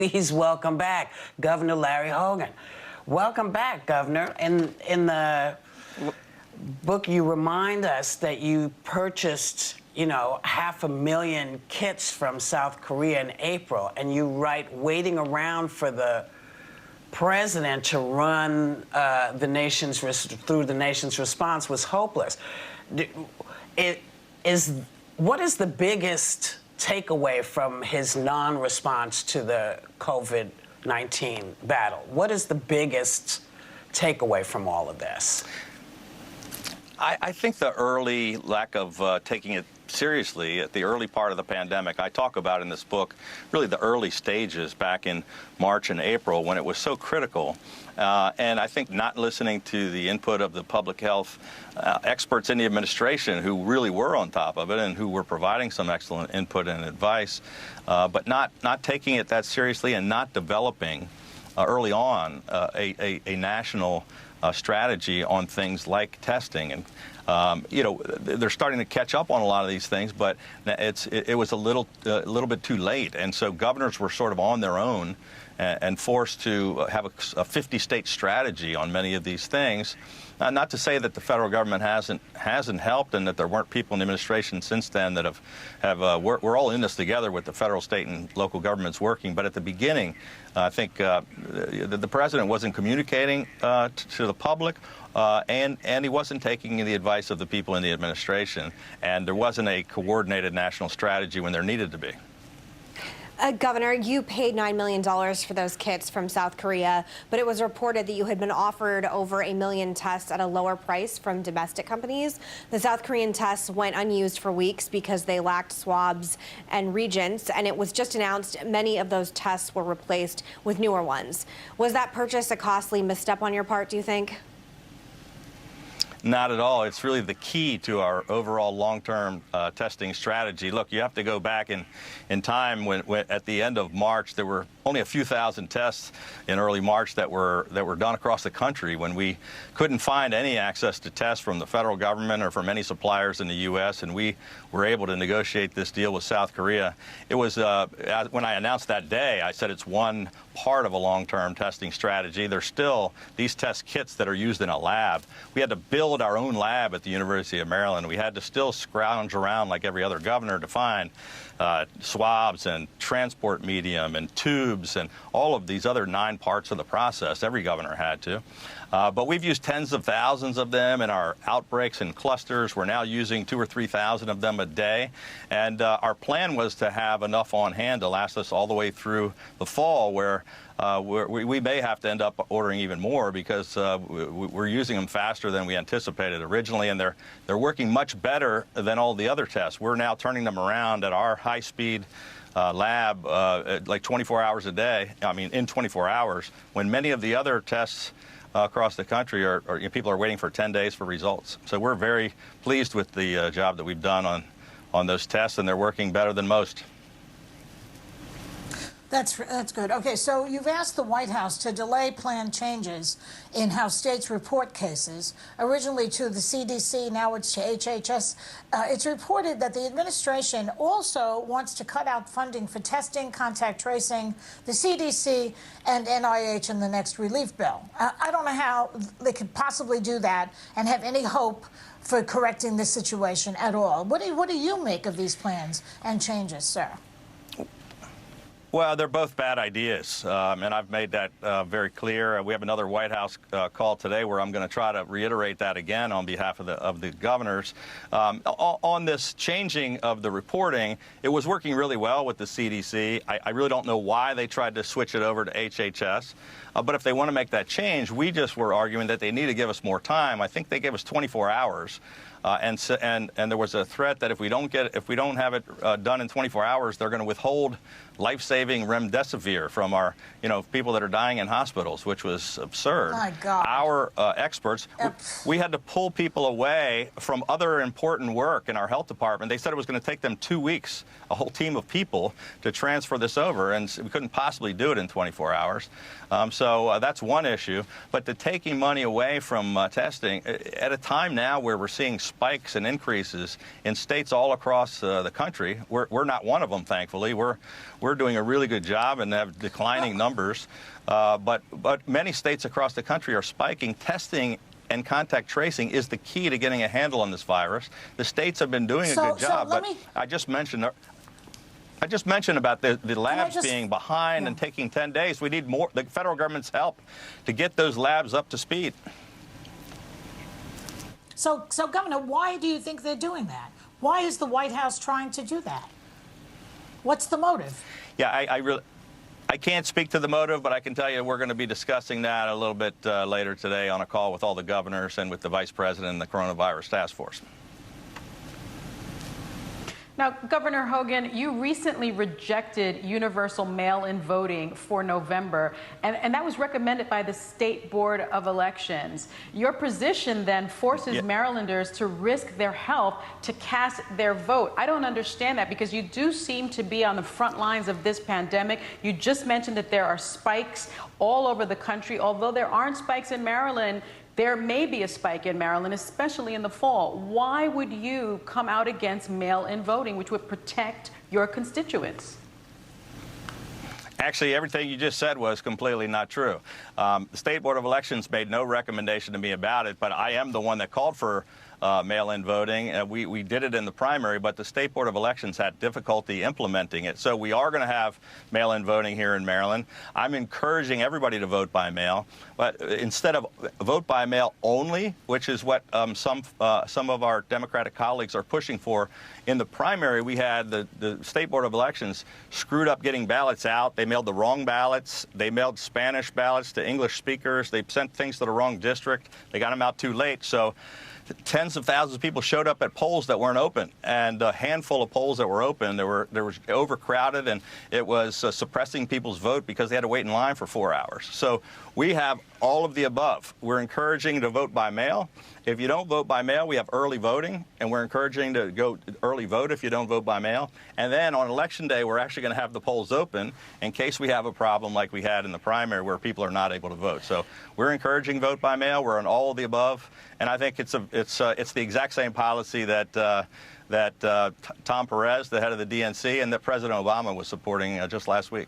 Please welcome back Governor Larry Hogan. Welcome back, Governor. In the book, you remind us that you purchased, 500,000 kits from South Korea in April, and you write, waiting around for the president to run through the nation's response was hopeless. What is the biggest takeaway from his non-response to the COVID-19 battle? What is the biggest takeaway from all of this? I think the early lack of taking it seriously at the early part of the pandemic, I talk about in this book, really the early stages back in March and April when it was so critical. And I think not listening to the input of the public health experts in the administration who really were on top of it and who were providing some excellent input and advice, but not taking it that seriously and not developing early on a national strategy on things like testing. And they're starting to catch up on a lot of these things, but it was a little bit too late. And so governors were sort of on their own and forced to have a 50-state strategy on many of these things. Not to say that the federal government hasn't helped and that there weren't people in the administration since then that we're all in this together with the federal, state, and local governments working. But at the beginning, I think the president wasn't communicating to the public, and he wasn't taking the advice of the people in the administration. And there wasn't a coordinated national strategy when there needed to be. Governor, you paid $9 million for those kits from South Korea, but it was reported that you had been offered over 1 million tests at a lower price from domestic companies. The South Korean tests went unused for weeks because they lacked swabs and reagents, and it was just announced many of those tests were replaced with newer ones. Was that purchase a costly misstep on your part, do you think? Not at all. It's really the key to our overall long-term testing strategy. Look, you have to go back in time when at the end of March, there were only a few thousand tests in early March that were done across the country when we couldn't find any access to tests from the federal government or from any suppliers in the U.S., and we were able to negotiate this deal with South Korea. It was, when I announced that day, I said it's one part of a long-term testing strategy. There's still these test kits that are used in a lab. We had to build our own lab at the University of Maryland. We had to still scrounge around like every other governor to find swabs and transport medium and tubes and all of these other 9 parts of the process. Every governor had to. But we've used tens of thousands of them in our outbreaks and clusters. We're now using 2,000 or 3,000 of them a day. And our plan was to have enough on hand to last us all the way through the fall, where we may have to end up ordering even more because we're using them faster than we anticipated originally, and they're working much better than all the other tests. We're now turning them around at our high-speed lab like 24 hours a day, in 24 hours, when many of the other tests across the country people are waiting for 10 days for results. So we're very pleased with the job that we've done on those tests, and they're working better than most. That's good. Okay, so you've asked the White House to delay planned changes in how states report cases, originally to the CDC, now it's to HHS. It's reported that the administration also wants to cut out funding for testing, contact tracing, the CDC, and NIH in the next relief bill. I don't know how they could possibly do that and have any hope for correcting this situation at all. What do you make of these plans and changes, sir? Well, they're both bad ideas, and I've made that very clear. We have another White House call today where I'm going to try to reiterate that again on behalf of the governors. On this changing of the reporting, it was working really well with the CDC. I really don't know why they tried to switch it over to HHS. But if they want to make that change, we just were arguing that they need to give us more time. I think they gave us 24 hours. And there was a threat that if we don't have it done in 24 hours, they're going to withhold life-saving remdesivir from our, people that are dying in hospitals, which was absurd. My God. Our experts, we had to pull people away from other important work in our health department. They said it was going to take them 2 weeks, a whole team of people, to transfer this over, and we couldn't possibly do it in 24 hours. So that's one issue. But the taking money away from testing at a time now where we're seeing spikes and increases in states all across the country. We're not one of them, thankfully. We're doing a really good job and have declining numbers. But many states across the country are spiking. Testing and contact tracing is the key to getting a handle on this virus. The states have been doing a good job, but I just mentioned about the labs being behind and taking 10 days. We need more, the federal government's help to get those labs up to speed. So, Governor, why do you think they're doing that? Why is the White House trying to do that? What's the motive? Yeah, I can't speak to the motive, but I can tell you we're going to be discussing that a little bit later today on a call with all the governors and with the Vice President and the Coronavirus Task Force. Now, Governor Hogan, you recently rejected universal mail-in voting for November, and that was recommended by the State Board of Elections. Your position then forces Marylanders to risk their health to cast their vote. I don't understand that, because you do seem to be on the front lines of this pandemic. You just mentioned that there are spikes all over the country. Although there aren't spikes in Maryland, there may be a spike in Maryland, especially in the fall. Why would you come out against mail-in voting, which would protect your constituents? Actually, everything you just said was completely not true. The State Board of Elections made no recommendation to me about it, but I am the one that called for mail-in voting. We did it in the primary, but the State Board of Elections had difficulty implementing it. So we are going to have mail-in voting here in Maryland. I'm encouraging everybody to vote by mail, but instead of vote by mail only, which is what some of our Democratic colleagues are pushing for, in the primary we had the State Board of Elections screwed up getting ballots out. They mailed the wrong ballots. They mailed Spanish ballots to English speakers. They sent things to the wrong district. They got them out too late. So tens of thousands of people showed up at polls that weren't open, and a handful of polls that were open, they were overcrowded, and it was suppressing people's vote because they had to wait in line for 4 hours. So we have all of the above. We're encouraging to vote by mail. If you don't vote by mail, we have early voting, and we're encouraging to go early vote if you don't vote by mail. And then on Election Day, we're actually going to have the polls open in case we have a problem like we had in the primary where people are not able to vote. So we're encouraging vote by mail. We're on all of the above, and I think it's the exact same policy that Tom Perez, the head of the DNC, and that President Obama was supporting just last week.